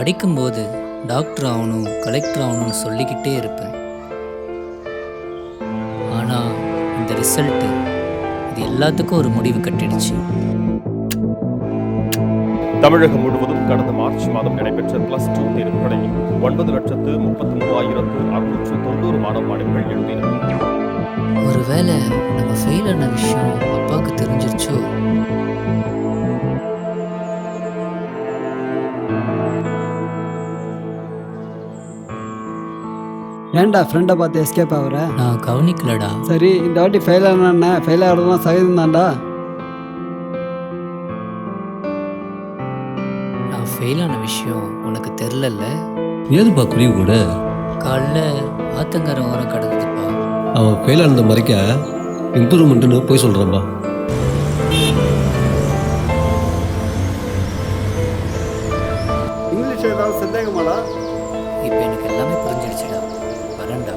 படிக்கும்போது டாக்டர் ஆகணும், கலெக்டர் ஆகணும்னு சொல்லிக்கிட்டே இருப்பேன். ஆனால் இந்த ரிசல்ட்டு இது எல்லாத்துக்கும் ஒரு முடிவு கட்டிடுச்சு. தமிழகம் முழுவதும் கடந்த மார்ச் மாதம் நடைபெற்ற +2 தேர்வுகளில் 9,33,690 மாணவ மாணவிகள் எழுதினர். ஒருவேளை நம்ம ஃபெயில் ஆன விஷயம் அப்பாவுக்கு தெரிஞ்சிருச்சோ? ஏன்டா ஃப்ரெண்டை பார்த்து எஸ்கேப் ஆகுற? நான் கவனிக்கலடா. சரி, இந்த வாட்டி ஃபெயில் ஆனா ஃபெயில் ஆகிறதுலாம் சகஜம் தான்டா. நான் ஃபெயில் ஆன விஷயம் உனக்கு தெரிலல்ல? ஏதுப்பா குருவி கூட காலைல ஆத்தங்கரை ஓரம் கிடக்குதுப்பா. அவன் ஃபெயில் ஆனதை மறைக்க இம்ப்ரூவ்மெண்ட்டுன்னு போய் சொல்கிறான்பா. இங்கிலீஷ் ஏதாவது சந்தேகமாடா? இப்போ எனக்கு எல்லாமே புரிஞ்சிடுச்சுடா. வரேன்டா.